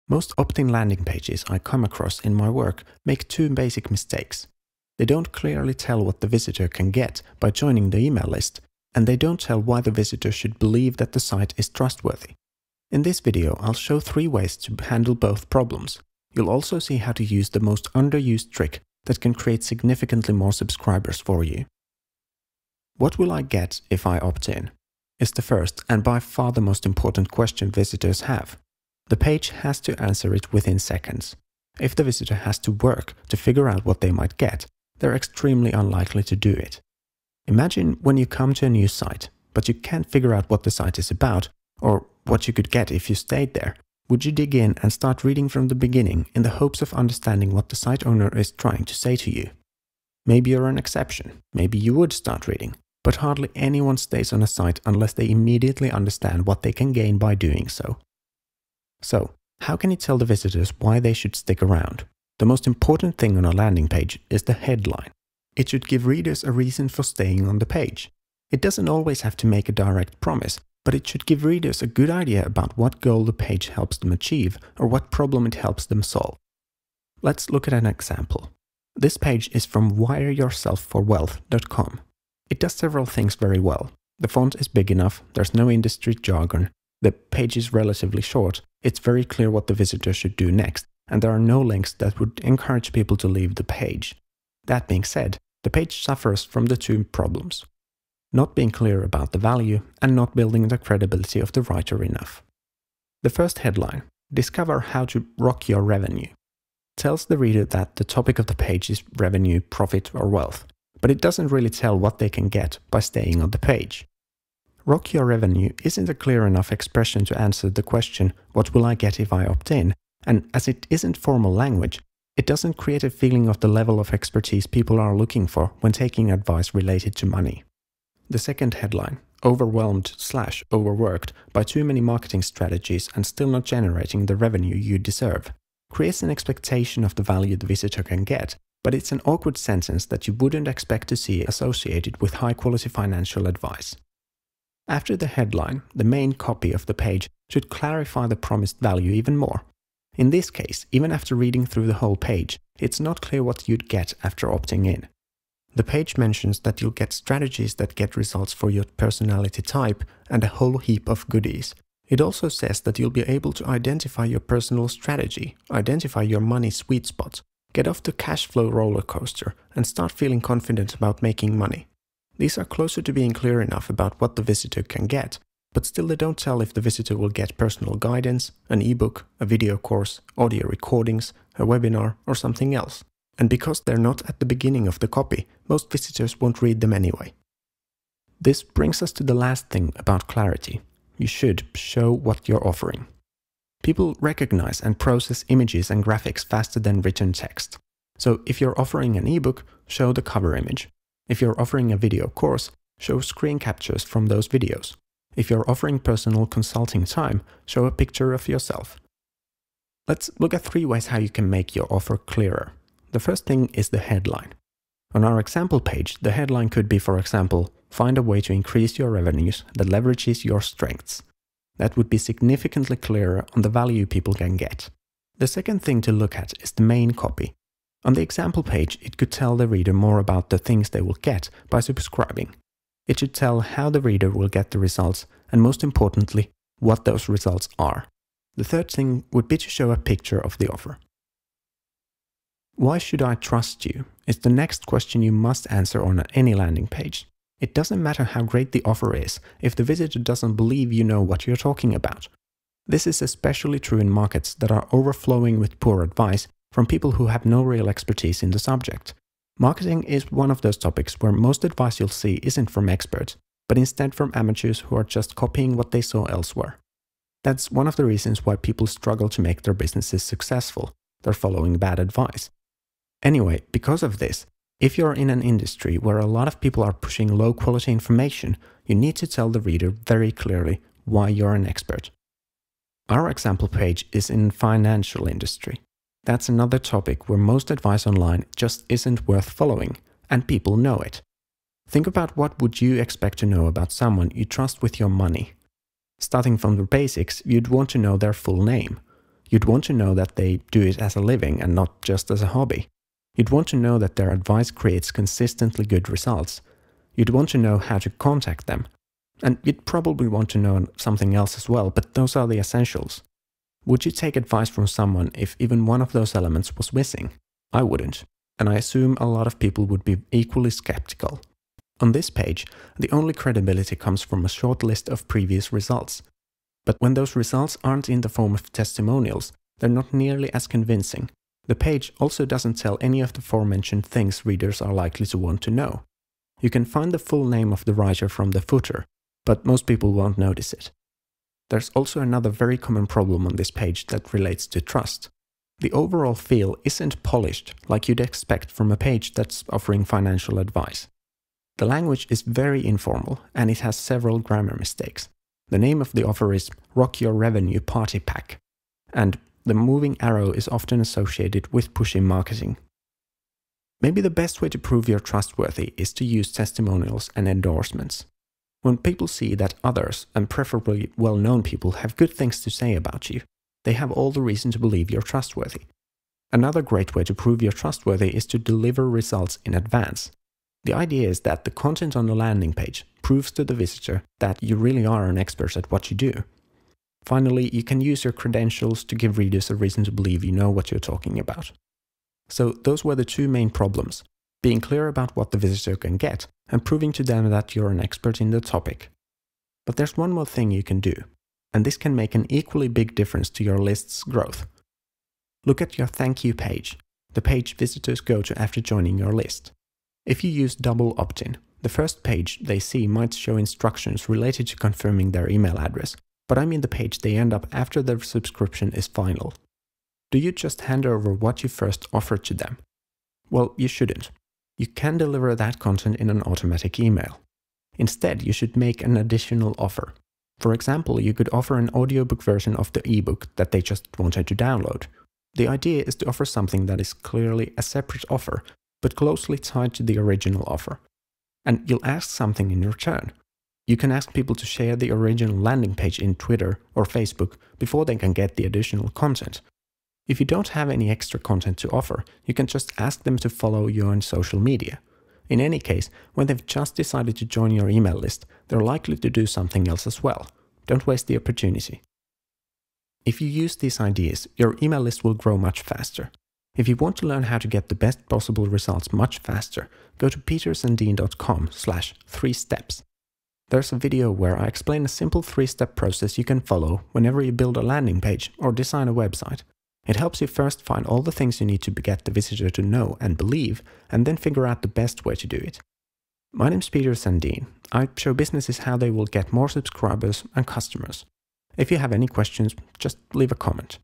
Most opt-in landing pages I come across in my work make two basic mistakes. They don't clearly tell what the visitor can get by joining the email list, and they don't tell why the visitor should believe that the site is trustworthy. In this video, I'll show 3 ways to handle both problems. You'll also see how to use the most underused trick that can create significantly more subscribers for you. What will I get if I opt in? Is the first and by far the most important question visitors have. The page has to answer it within seconds. If the visitor has to work to figure out what they might get, they're extremely unlikely to do it. Imagine when you come to a new site, but you can't figure out what the site is about or what you could get if you stayed there. Would you dig in and start reading from the beginning in the hopes of understanding what the site owner is trying to say to you? Maybe you're an exception. Maybe you would start reading, but hardly anyone stays on a site unless they immediately understand what they can gain by doing so. So, how can you tell the visitors why they should stick around? The most important thing on a landing page is the headline. It should give readers a reason for staying on the page. It doesn't always have to make a direct promise, but it should give readers a good idea about what goal the page helps them achieve or what problem it helps them solve. Let's look at an example. This page is from wireyourselfforwealth.com. It does several things very well. The font is big enough, there's no industry jargon, the page is relatively short, it's very clear what the visitor should do next, and there are no links that would encourage people to leave the page. That being said, the page suffers from the 2 problems: not being clear about the value and not building the credibility of the writer enough. The first headline, "Discover how to rock your revenue," tells the reader that the topic of the page is revenue, profit, or wealth, but it doesn't really tell what they can get by staying on the page. Rock your revenue isn't a clear enough expression to answer the question, what will I get if I opt in? And as it isn't formal language, it doesn't create a feeling of the level of expertise people are looking for when taking advice related to money. The second headline, "Overwhelmed/overworked by too many marketing strategies and still not generating the revenue you deserve," creates an expectation of the value the visitor can get, but it's an awkward sentence that you wouldn't expect to see associated with high-quality financial advice. After the headline, the main copy of the page should clarify the promised value even more. In this case, even after reading through the whole page, it's not clear what you'd get after opting in. The page mentions that you'll get strategies that get results for your personality type and a whole heap of goodies. It also says that you'll be able to identify your personal strategy, identify your money sweet spot, get off the cash flow roller coaster, and start feeling confident about making money. These are closer to being clear enough about what the visitor can get, but still they don't tell if the visitor will get personal guidance, an ebook, a video course, audio recordings, a webinar, or something else. And because they're not at the beginning of the copy, most visitors won't read them anyway. This brings us to the last thing about clarity. You should show what you're offering. People recognize and process images and graphics faster than written text. So if you're offering an ebook, show the cover image. If you're offering a video course, show screen captures from those videos. If you're offering personal consulting time, show a picture of yourself. Let's look at 3 ways how you can make your offer clearer. The first thing is the headline. On our example page, the headline could be, for example, "Find a way to increase your revenues that leverages your strengths." That would be significantly clearer on the value people can get. The second thing to look at is the main copy. On the example page, it could tell the reader more about the things they will get by subscribing. It should tell how the reader will get the results, and most importantly, what those results are. The third thing would be to show a picture of the offer. Why should I trust you? Is the next question you must answer on any landing page. It doesn't matter how great the offer is if the visitor doesn't believe you know what you're talking about. This is especially true in markets that are overflowing with poor advice from people who have no real expertise in the subject. Marketing is one of those topics where most advice you'll see isn't from experts, but instead from amateurs who are just copying what they saw elsewhere. That's one of the reasons why people struggle to make their businesses successful. They're following bad advice. Anyway, because of this, if you're in an industry where a lot of people are pushing low-quality information, you need to tell the reader very clearly why you're an expert. Our example page is in financial industry. That's another topic where most advice online just isn't worth following, and people know it. Think about what would you expect to know about someone you trust with your money. Starting from the basics, you'd want to know their full name. You'd want to know that they do it as a living and not just as a hobby. You'd want to know that their advice creates consistently good results. You'd want to know how to contact them. And you'd probably want to know something else as well, but those are the essentials. Would you take advice from someone if even one of those elements was missing? I wouldn't, and I assume a lot of people would be equally skeptical. On this page, the only credibility comes from a short list of previous results. But when those results aren't in the form of testimonials, they're not nearly as convincing. The page also doesn't tell any of the aforementioned things readers are likely to want to know. You can find the full name of the writer from the footer, but most people won't notice it. There's also another very common problem on this page that relates to trust. The overall feel isn't polished like you'd expect from a page that's offering financial advice. The language is very informal and it has several grammar mistakes. The name of the offer is Rock Your Revenue Party Pack, and the moving arrow is often associated with pushy marketing. Maybe the best way to prove you're trustworthy is to use testimonials and endorsements. When people see that others, and preferably well-known people, have good things to say about you, they have all the reason to believe you're trustworthy. Another great way to prove you're trustworthy is to deliver results in advance. The idea is that the content on the landing page proves to the visitor that you really are an expert at what you do. Finally, you can use your credentials to give readers a reason to believe you know what you're talking about. So those were the two main problems: being clear about what the visitor can get and proving to them that you're an expert in the topic. But there's one more thing you can do, and this can make an equally big difference to your list's growth. Look at your thank you page, the page visitors go to after joining your list. If you use double opt-in, the first page they see might show instructions related to confirming their email address, but I mean the page they end up after their subscription is final. Do you just hand over what you first offered to them? Well, you shouldn't. You can deliver that content in an automatic email. Instead, you should make an additional offer. For example, you could offer an audiobook version of the ebook that they just wanted to download. The idea is to offer something that is clearly a separate offer, but closely tied to the original offer. And you'll ask something in return. You can ask people to share the original landing page in Twitter or Facebook before they can get the additional content. If you don't have any extra content to offer, you can just ask them to follow you on social media. In any case, when they've just decided to join your email list, they're likely to do something else as well. Don't waste the opportunity. If you use these ideas, your email list will grow much faster. If you want to learn how to get the best possible results much faster, go to petersanddean.com/3steps. There's a video where I explain a simple 3-step process you can follow whenever you build a landing page or design a website. It helps you first find all the things you need to get the visitor to know and believe, and then figure out the best way to do it. My name's Peter Sandin. I show businesses how they will get more subscribers and customers. If you have any questions, just leave a comment.